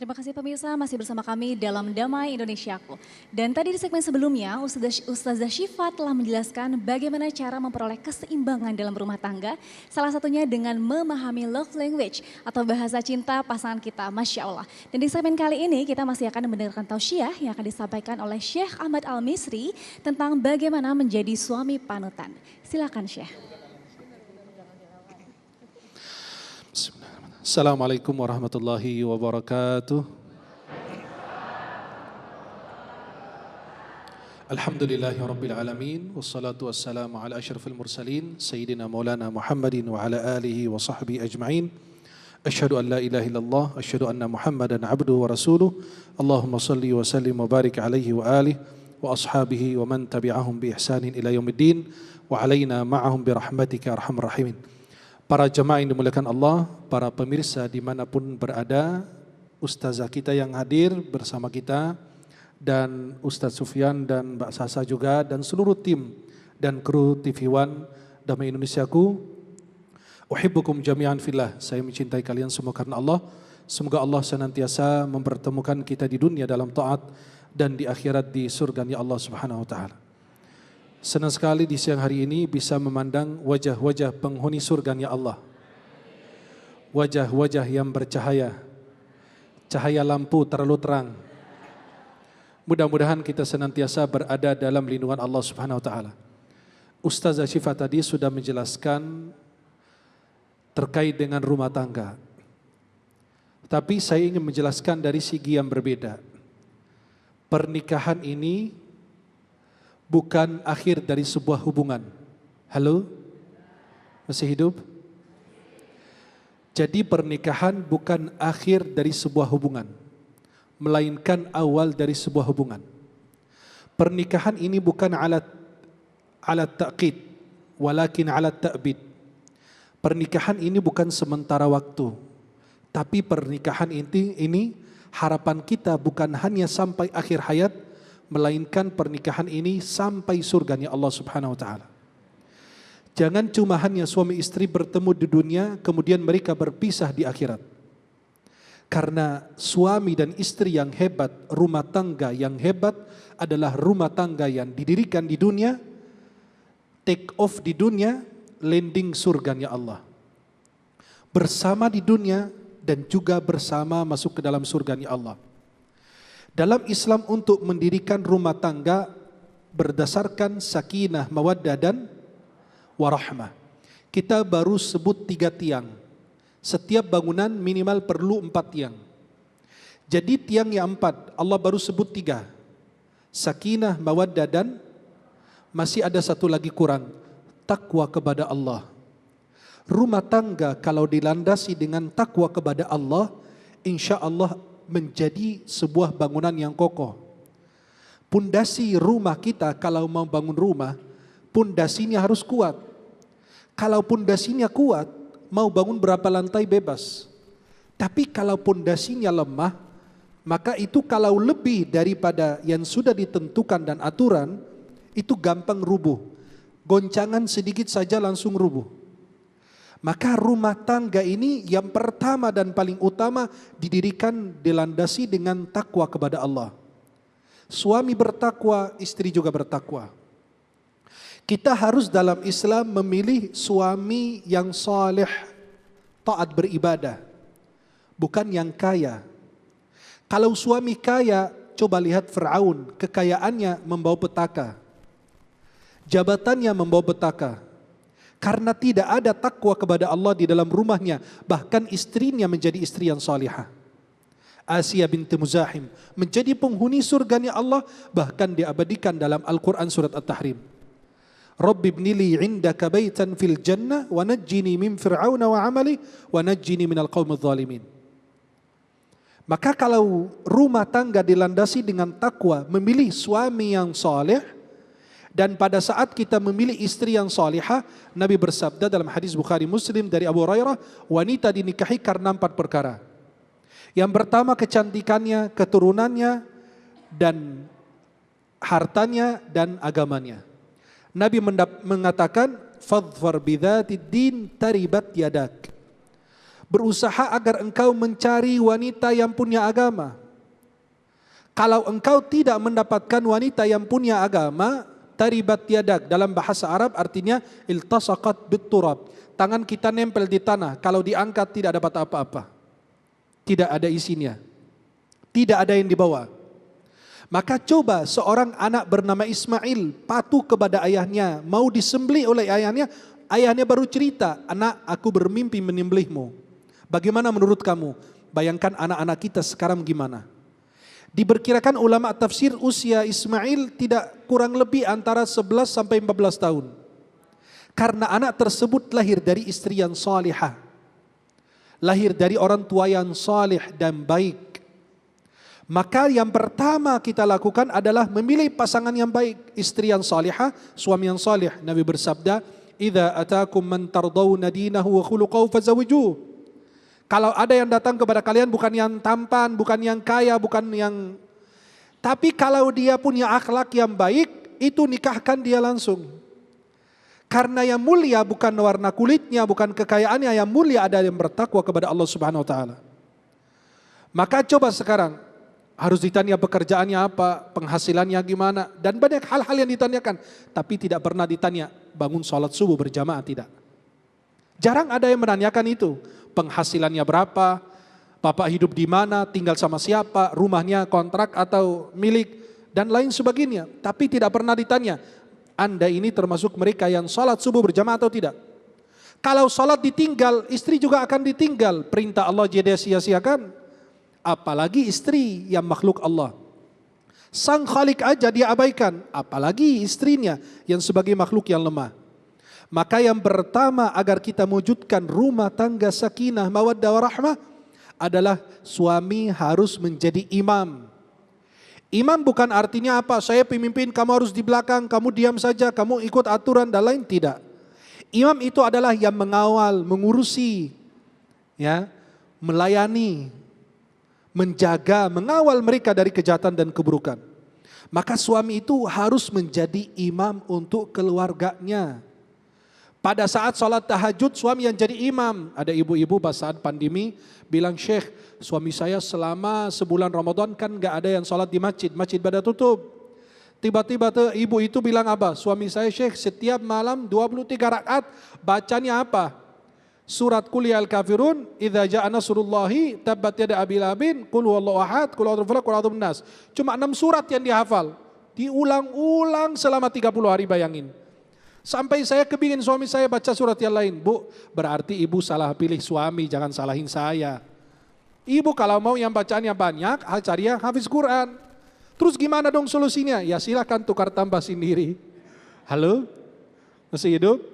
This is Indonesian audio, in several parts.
Terima kasih pemirsa, masih bersama kami dalam Damai Indonesiaku. Dan tadi di segmen sebelumnya, Ustazah Syifa telah menjelaskan bagaimana cara memperoleh keseimbangan dalam rumah tangga. Salah satunya dengan memahami love language atau bahasa cinta pasangan kita, Masya Allah. Dan di segmen kali ini kita masih akan mendengarkan tausiah yang akan disampaikan oleh Syekh Ahmad Al-Misri tentang bagaimana menjadi suami panutan. Silakan Syekh. Assalamualaikum warahmatullahi wabarakatuh. Alhamdulillahi rabbil alamin. Wassalatu wassalamu ala asyrafil mursalin Sayyidina maulana Muhammadin wa ala alihi wa sahbihi ajma'in. Asyhadu an la ilaha illallah, asyhadu anna Muhammadan abduhu wa rasuluh. Allahumma salli wa sallim wa barik alaihi wa alihi wa ashabihi wa man tabi'ahum bi ihsanin ila yaumiddin wa alaina ma'ahum bi rahmatika arhamar rahimin. Para jemaah yang dimuliakan Allah, para pemirsa dimanapun berada, ustazah kita yang hadir bersama kita, dan Ustaz Sufyan dan Mbak Sasa juga, dan seluruh tim dan kru TV One Damai Indonesiaku. Uhibbukum jami'an fillah, saya mencintai kalian semua karena Allah. Semoga Allah senantiasa mempertemukan kita di dunia dalam taat dan di akhirat di surganya Allah Subhanahu wa taala. Senang sekali di siang hari ini bisa memandang wajah-wajah penghuni surganya Allah. Wajah-wajah yang bercahaya, cahaya lampu terlalu terang. Mudah-mudahan kita senantiasa berada dalam lindungan Allah Subhanahu wa taala. Ustazah Syifa tadi sudah menjelaskan terkait dengan rumah tangga. Tapi saya ingin menjelaskan dari segi yang berbeda. Pernikahan ini bukan akhir dari sebuah hubungan. Halo? Masih hidup? Jadi pernikahan bukan akhir dari sebuah hubungan, melainkan awal dari sebuah hubungan. Pernikahan ini bukan alat ta'qid, walakin alat ta'bid. Pernikahan ini bukan sementara waktu, tapi pernikahan ini harapan kita bukan hanya sampai akhir hayat, melainkan pernikahan ini sampai surganya Allah Subhanahu wa taala. Jangan cuma hanya suami istri bertemu di dunia kemudian mereka berpisah di akhirat. Karena suami dan istri yang hebat, rumah tangga yang hebat adalah rumah tangga yang didirikan di dunia, take off di dunia, landing surganya Allah. Bersama di dunia dan juga bersama masuk ke dalam surganya Allah. Dalam Islam untuk mendirikan rumah tangga berdasarkan sakinah, mawaddah dan warahmah. Kita baru sebut 3 tiang. Setiap bangunan minimal perlu 4 tiang. Jadi tiang yang 4 Allah baru sebut 3. Sakinah, mawaddah dan masih ada satu lagi kurang, takwa kepada Allah. Rumah tangga kalau dilandasi dengan takwa kepada Allah, insya Allah menjadi sebuah bangunan yang kokoh. Pondasi rumah kita kalau mau bangun rumah, pondasinya harus kuat. Kalau pondasinya kuat, mau bangun berapa lantai bebas. Tapi kalau pondasinya lemah, maka itu kalau lebih daripada yang sudah ditentukan dan aturan, itu gampang rubuh. Goncangan sedikit saja langsung rubuh. Maka rumah tangga ini yang pertama dan paling utama didirikan dilandasi dengan takwa kepada Allah. Suami bertakwa, istri juga bertakwa. Kita harus dalam Islam memilih suami yang saleh, taat beribadah, bukan yang kaya. Kalau suami kaya, coba lihat Fir'aun, kekayaannya membawa petaka, jabatannya membawa petaka. Karena tidak ada takwa kepada Allah di dalam rumahnya. Bahkan istrinya menjadi istri yang salihah. Asiyah binti Muzahim menjadi penghuni surganya Allah. Bahkan diabadikan dalam Al-Quran surat At-Tahrim. Rabbi ibnili indaka baitan fil jannah wa najjini min fir'auna wa amali wa najjini minal qawmidh zalimin. Maka kalau rumah tangga dilandasi dengan takwa, memilih suami yang saleh, dan pada saat kita memilih istri yang salihah, Nabi bersabda dalam hadis Bukhari Muslim dari Abu Hurairah, wanita dinikahi karena 4 perkara. Yang pertama kecantikannya, keturunannya, dan hartanya dan agamanya. Nabi mengatakan, fadhfar bidzatid din taribat yadak. Berusaha agar engkau mencari wanita yang punya agama. Kalau engkau tidak mendapatkan wanita yang punya agama, taribat yadak, dalam bahasa Arab artinya iltasaqat bitturab. Tangan kita nempel di tanah, kalau diangkat tidak dapat apa-apa. Tidak ada isinya. Tidak ada yang dibawa. Maka coba seorang anak bernama Ismail patuh kepada ayahnya, mau disembelih oleh ayahnya. Ayahnya baru cerita, anak, aku bermimpi menyembelihmu. Bagaimana menurut kamu? Bayangkan anak-anak kita sekarang gimana? Diperkirakan ulama tafsir usia Ismail tidak kurang lebih antara 11 sampai 14 tahun. Karena anak tersebut lahir dari istri yang salihah. Lahir dari orang tua yang salih dan baik. Maka yang pertama kita lakukan adalah memilih pasangan yang baik. Istri yang salihah, suami yang salih. Nabi bersabda, "Idza atakum man tardawna dinahu wa khuluquhu fazawijuh." Kalau ada yang datang kepada kalian bukan yang tampan, bukan yang kaya, bukan yang... Tapi kalau dia punya akhlak yang baik, itu nikahkan dia langsung. Karena yang mulia bukan warna kulitnya, bukan kekayaannya, yang mulia ada yang bertakwa kepada Allah Subhanahu Wa Taala. Maka coba sekarang, harus ditanya pekerjaannya apa, penghasilannya gimana, dan banyak hal-hal yang ditanyakan. Tapi tidak pernah ditanya, bangun sholat subuh berjamaah, tidak. Jarang ada yang menanyakan itu. Penghasilannya berapa, bapak hidup di mana, tinggal sama siapa, rumahnya kontrak atau milik, dan lain sebagainya. Tapi tidak pernah ditanya, Anda ini termasuk mereka yang sholat subuh berjamaah atau tidak? Kalau sholat ditinggal, istri juga akan ditinggal. Perintah Allah jadi sia-siakan. Apalagi istri yang makhluk Allah. Sang Khalik aja dia abaikan, apalagi istrinya yang sebagai makhluk yang lemah. Maka yang pertama agar kita mewujudkan rumah tangga sakinah, mawaddah warahmah adalah suami harus menjadi imam. Imam bukan artinya apa? Saya pemimpin, kamu harus di belakang, kamu diam saja, kamu ikut aturan dan lain, tidak. Imam itu adalah yang mengawal, mengurusi, ya, melayani, menjaga, mengawal mereka dari kejahatan dan keburukan. Maka suami itu harus menjadi imam untuk keluarganya. Pada saat sholat tahajud suami yang jadi imam. Ada ibu-ibu pas saat pandemi bilang, Syekh, suami saya selama sebulan Ramadan kan gak ada yang sholat di masjid, masjid pada tutup. Tiba-tiba tuh ibu itu bilang apa? Suami saya, Syekh, setiap malam 23 rakaat bacanya apa? Surat Qul ya al-kafirun, idza ja'a nasrullahi tabbat yada abil labin, qul huwallahu ahad, qul a'udzu birabbil falaq, qul a'udzu bin nas. Cuma 6 surat yang dihafal. Diulang-ulang selama 30 hari, bayangin. Sampai saya kepingin suami saya baca surat yang lain. Bu, berarti ibu salah pilih suami, jangan salahin saya. Ibu kalau mau yang bacaannya banyak, cari yang hafiz Quran. Terus gimana dong solusinya? Ya silakan tukar tambah sendiri. Halo? Masih hidup?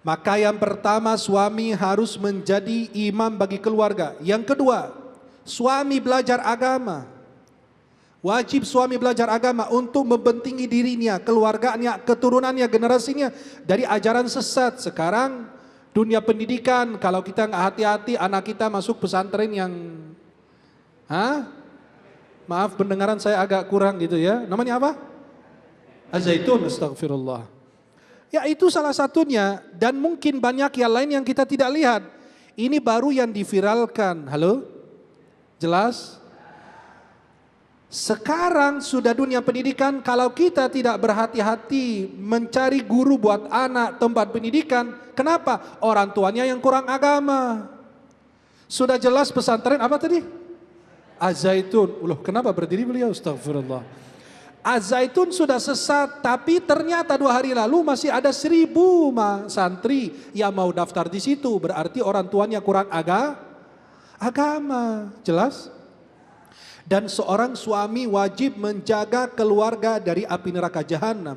Maka yang pertama suami harus menjadi imam bagi keluarga. Yang kedua, suami belajar agama. Wajib suami belajar agama untuk membentengi dirinya, keluarganya, keturunannya, generasinya dari ajaran sesat. Sekarang dunia pendidikan, kalau kita nggak hati-hati anak kita masuk pesantren yang, maaf pendengaran saya agak kurang gitu ya. Namanya apa? Az-Zaitun, astagfirullah. Ya itu salah satunya dan mungkin banyak yang lain yang kita tidak lihat. Ini baru yang diviralkan. Halo? Jelas? Sekarang sudah dunia pendidikan, kalau kita tidak berhati-hati mencari guru buat anak tempat pendidikan, kenapa? Orang tuanya yang kurang agama. Sudah jelas pesantren apa tadi? Az-Zaitun. Loh, kenapa berdiri beliau? Astagfirullah. Az-Zaitun sudah sesat, tapi ternyata 2 hari lalu masih ada 1000 santri yang mau daftar di situ. Berarti orang tuanya kurang agama. Jelas? Dan seorang suami wajib menjaga keluarga dari api neraka jahanam.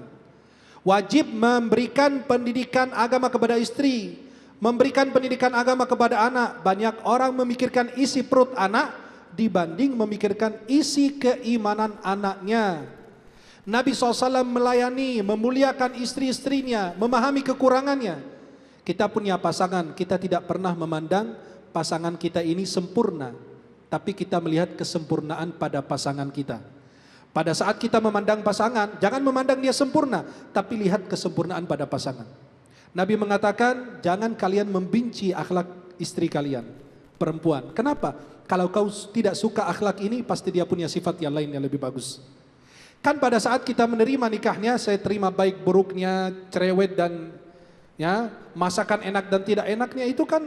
Wajib memberikan pendidikan agama kepada istri, memberikan pendidikan agama kepada anak. Banyak orang memikirkan isi perut anak dibanding memikirkan isi keimanan anaknya. Nabi SAW melayani, memuliakan istri-istrinya, memahami kekurangannya. Kita punya pasangan, kita tidak pernah memandang pasangan kita ini sempurna. Tapi kita melihat kesempurnaan pada pasangan kita. Pada saat kita memandang pasangan, jangan memandang dia sempurna, tapi lihat kesempurnaan pada pasangan. Nabi mengatakan, jangan kalian membenci akhlak istri kalian, perempuan. Kenapa? Kalau kau tidak suka akhlak ini, pasti dia punya sifat yang lain yang lebih bagus. Kan pada saat kita menerima nikahnya, saya terima baik buruknya, cerewet dan ya, masakan enak dan tidak enaknya, itu kan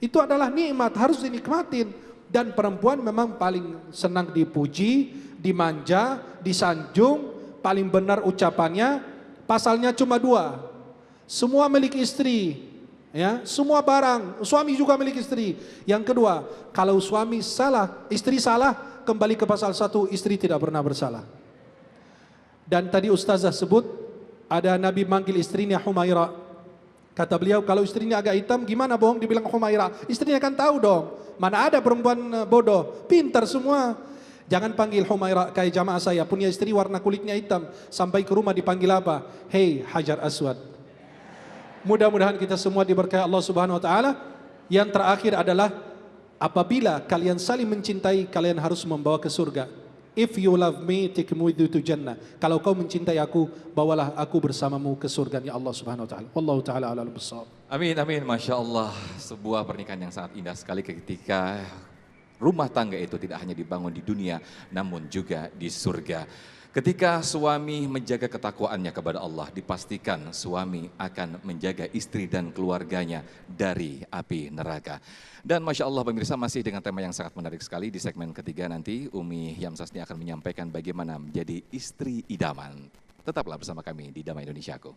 itu adalah nikmat, harus dinikmatin. Dan perempuan memang paling senang dipuji, dimanja, disanjung, paling benar ucapannya. Pasalnya cuma 2. Semua milik istri, ya, semua barang, suami juga milik istri. Yang kedua, kalau suami salah, istri salah, kembali ke pasal 1, istri tidak pernah bersalah. Dan tadi ustazah sebut, ada Nabi manggil istrinya Humaira. Kata beliau, kalau istrinya agak hitam, gimana bohong dibilang Humaira? Istrinya kan tahu dong, mana ada perempuan bodoh, pintar semua. Jangan panggil Humaira, kayak jamaah saya, punya istri warna kulitnya hitam, sampai ke rumah dipanggil apa? Hei Hajar Aswad. Mudah-mudahan kita semua diberkahi Allah Subhanahu wa taala. Yang terakhir adalah apabila kalian saling mencintai, kalian harus membawa ke surga. If you love me, take me with you to Jannah. Kalau kau mencintai aku, bawalah aku bersamamu ke surga ya Allah Subhanahu wa taala. Wallahu taala a'lam bissawab. Amin, amin, Masya Allah. Sebuah pernikahan yang sangat indah sekali ketika rumah tangga itu tidak hanya dibangun di dunia, namun juga di surga. Ketika suami menjaga ketakwaannya kepada Allah, dipastikan suami akan menjaga istri dan keluarganya dari api neraka. Dan Masya Allah pemirsa, masih dengan tema yang sangat menarik sekali. Di segmen ketiga nanti Umi Yamsasni akan menyampaikan bagaimana menjadi istri idaman. Tetaplah bersama kami di Damai Indonesiaku.